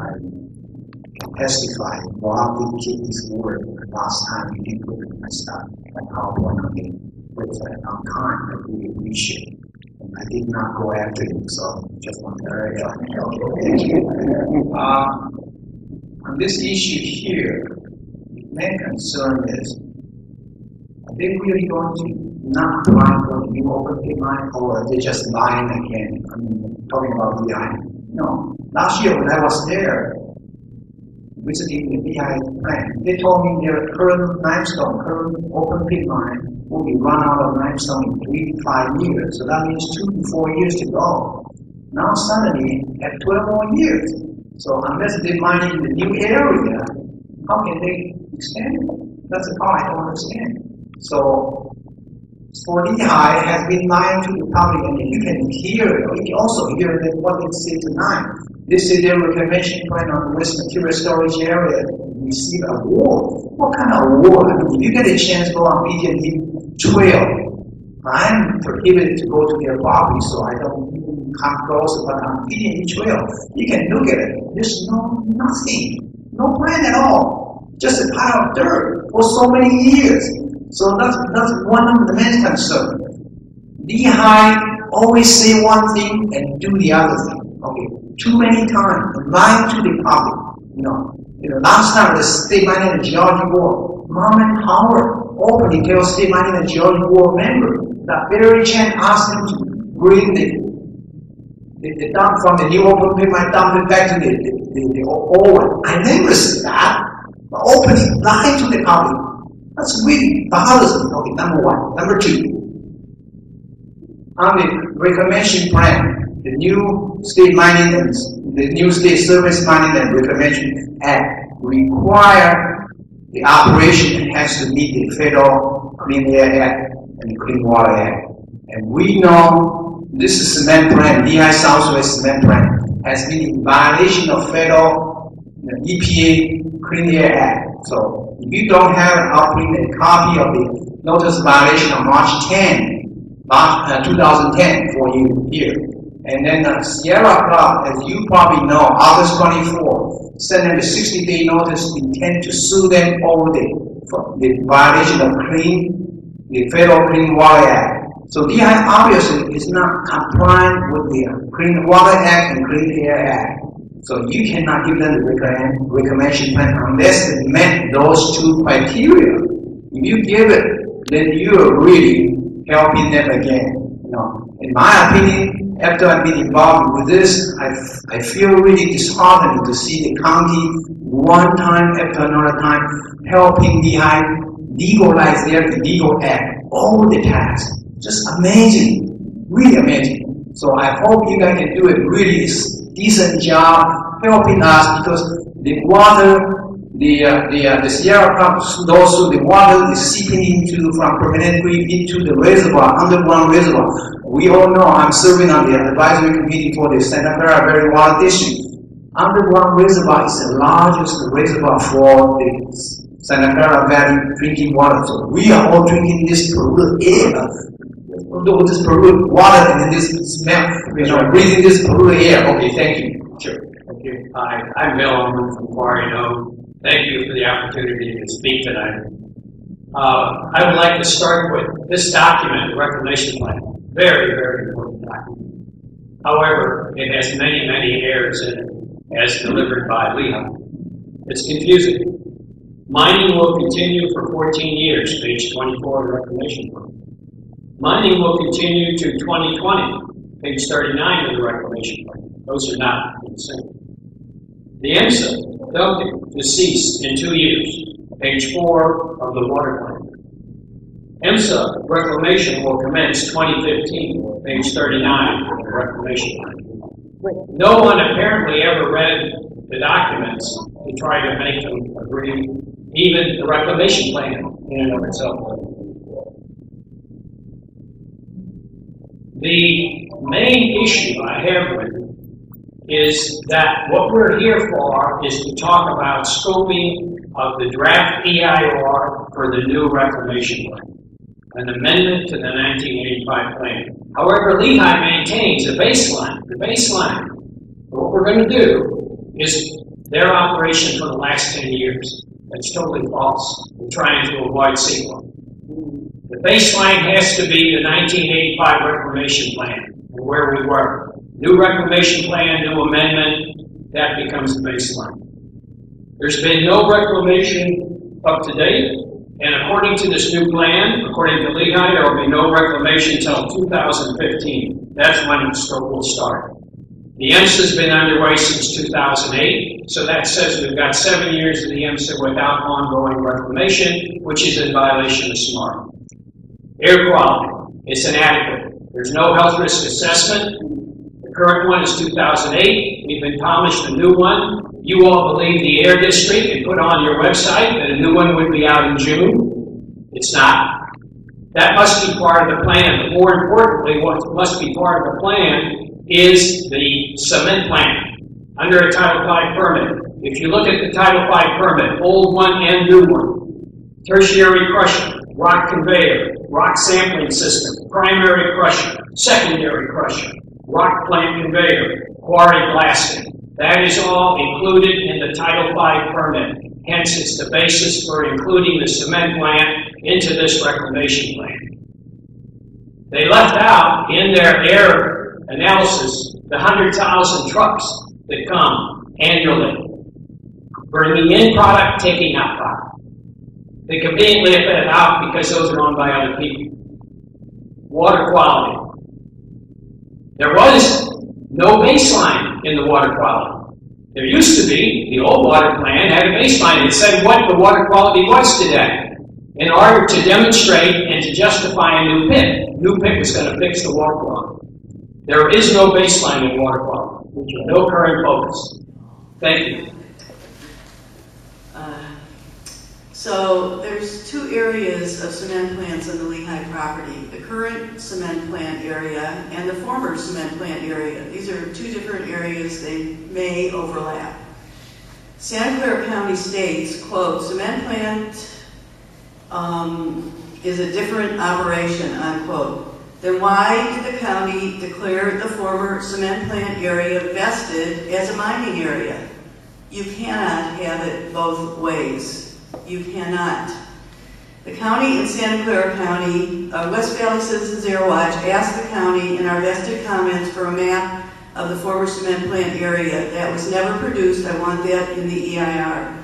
I can testify. Bob did keep his word. Last time he did put my stuff at PowerPoint on the website on time. I really appreciate it. And I did not go after him, so just want to thank you. On this issue here, the main concern is, are they really going to not apply for the new open pit mine, or are they just lying again? I mean, talking about Lehigh. No. Last year when I was there, visiting the Lehigh plant, they told me their current current open pit mine will be run out of limestone in 3 to 5 years. So that means 2 to 4 years to go. Now suddenly, at 12 more years. So unless they're mining in the new area, how can they extend it? That's the part I don't understand. So for Lehigh has been lying to the public, and you can hear it. You can also hear that what they say tonight. They say their reclamation plan on the waste material storage area received an award. What kind of award? I mean, if you get a chance to go on PG&E 12, I'm prohibited to go to their property, so I don't even come close. But on PG&E 12, you can look at it. There's nothing, no plan at all. Just a pile of dirt for so many years. So that's one of the main concerns. Lehigh always say one thing and do the other thing. Okay, too many times, lying to the public. You know, last time the State Mining and Geology Board, Mom and Howard openly tell State Mining and Geology Board member that Barry Chang asked them to bring the dump from the new open pit mine, dump it back to the old one. I never said that. But openly lying to the public. That's really bothers me. Okay, number one. Number two, on the Reclamation Plan, the new state mining and the new state service mining and reclamation act require the operation has to meet the federal Clean Air Act and the Clean Water Act. And we know this is cement plant, Lehigh Southwest cement plant, has been in violation of federal EPA Clean Air Act. So if you don't have it, I'll print a copy of the notice of violation on March 10, 2010 for you here. And then Sierra Club, as you probably know, August 24, sent them a 60-day notice, intend to sue them over the violation of the Federal Clean Water Act. So Lehigh obviously is not compliant with the Clean Water Act and Clean Air Act. So you cannot give them the reclamation plan unless they met those two criteria. If you give it, then you are really helping them again. You know, in my opinion, after I've been involved with this, I feel really disheartened to see the county one time after another time helping Lehigh legalize their illegal act all the time. Just amazing, really amazing. So I hope you guys can do a really decent job helping us, because the water, the Sierra Club lawsuit, the water is seeping into from Permanent Creek into the reservoir, underground reservoir. We all know I'm serving on the advisory committee for the Santa Clara Valley Water District. Underground reservoir is the largest reservoir for the Santa Clara Valley drinking water. So we are all drinking this polluted air, this polluted water, and then this smell, breathing this polluted air. Okay, thank you. Sure. Thank you. Hi, I'm Bill Almond from Clara. Thank you for the opportunity to speak tonight. I would like to start with this document, the Reclamation Plan. Very, very important document. However, it has many, many errors in it, as delivered by Lehigh. It's confusing. Mining will continue for 14 years, page 24 of the Reclamation Plan. Mining will continue to 2020, page 39 of the Reclamation Plan. Those are not the same. The EMSA dumping to cease in 2 years, page 4 of the Water Plan. EMSA reclamation will commence 2015, page 39 of the Reclamation Plan. No one apparently ever read the documents to try to make them agree, even the Reclamation Plan in and of itself. The main issue I have with it is that what we're here for is to talk about scoping of the draft EIR for the new Reclamation Plan, an amendment to the 1985 plan. However, Lehigh maintains a baseline. The baseline, what we're going to do is their operation for the last 10 years. That's totally false. We're trying to avoid sequel. The baseline has to be the 1985 Reclamation Plan, and where we were. New Reclamation Plan, new amendment, that becomes the baseline. There's been no reclamation up to date, and according to this new plan, according to Lehigh, there will be no reclamation until 2015. That's when it will start. The EMSA has been underway since 2008, so that says we've got 7 years of the EMSA without ongoing reclamation, which is in violation of SMART. Air quality, it's inadequate. There's no health risk assessment. The current one is 2008. We've accomplished a new one. You all believe the Air District and put on your website that a new one would be out in June. It's not. That must be part of the plan. But more importantly, what must be part of the plan is the cement plant under a Title V permit. If you look at the Title V permit, old one and new one, tertiary crusher, rock conveyor, rock sampling system, primary crusher, secondary crusher, rock plant conveyor, quarry blasting. That is all included in the Title V permit. Hence, it's the basis for including the cement plant into this reclamation plan. They left out in their air analysis the 100,000 trucks that come annually, bringing in product, taking out product. They conveniently left that out because those are owned by other people. Water quality. There was no baseline in the water quality. There used to be. The old water plan had a baseline. It said what the water quality was today in order to demonstrate and to justify a new pit. New pit was going to fix the water quality. There is no baseline in water quality. No current focus. Thank you. So there's two areas of cement plants on the Lehigh property, the current cement plant area and the former cement plant area. These are two different areas. They may overlap. Santa Clara County states, quote, cement plant is a different operation, unquote. Then why did the county declare the former cement plant area vested as a mining area? You cannot have it both ways. You cannot. The county in Santa Clara County, West Valley Citizens Air Watch asked the county in our vested comments for a map of the former cement plant area. That was never produced. I want that in the EIR.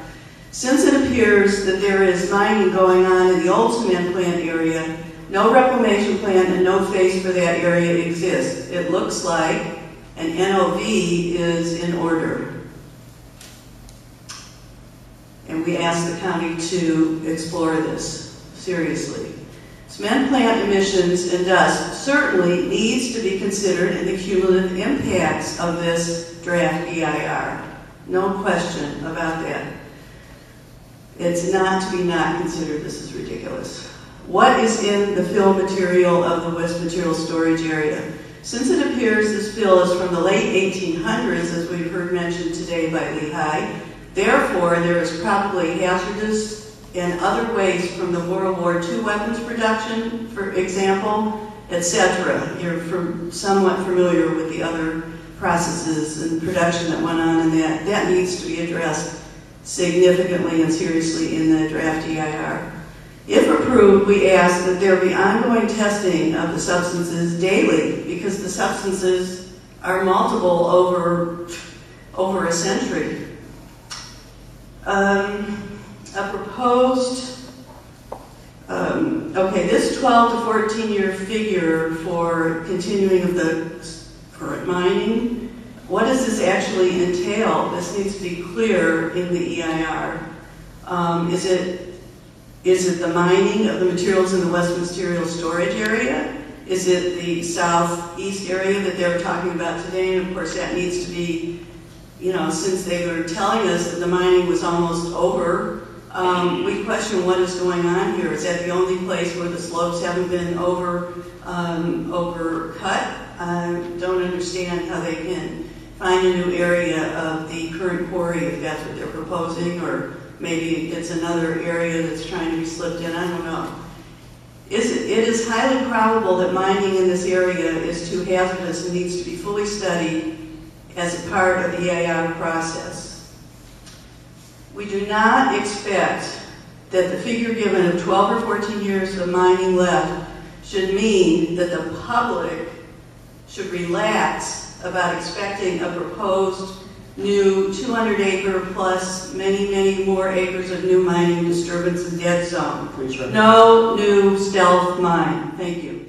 Since it appears that there is mining going on in the old cement plant area, no reclamation plan and no face for that area exists. It looks like an NOV is in order. And we asked the county to explore this seriously. Cement plant emissions and dust certainly needs to be considered in the cumulative impacts of this draft EIR. No question about that. It's not to be not considered. This is ridiculous. What is in the fill material of the West Material Storage Area? Since it appears this fill is from the late 1800s, as we've heard mentioned today by Lehigh, therefore there is probably hazardous and other waste from the World War II weapons production, for example, etc. You're somewhat familiar with the other processes and production that went on, and that needs to be addressed significantly and seriously in the draft EIR. If approved, we ask that there be ongoing testing of the substances daily, because the substances are multiple over a century. This 12 to 14 year figure for continuing of the current mining, what does this actually entail? This needs to be clear in the EIR. Is it the mining of the materials in the West Material Storage Area? Is it the southeast area that they were talking about today? And of course that needs to be, since they were telling us that the mining was almost over, we question what is going on here. Is that the only place where the slopes haven't been overcut? I don't understand how they can find a new area of the current quarry if that's what they're proposing, or maybe it's another area that's trying to be slipped in. I don't know. It is highly probable that mining in this area is too hazardous and needs to be fully studied as a part of the EIR process. We do not expect that the figure given of 12 or 14 years of mining left should mean that the public should relax about expecting a proposed new 200-acre plus many more acres of new mining disturbance and dead zone. Please, No new stealth mine. Thank you.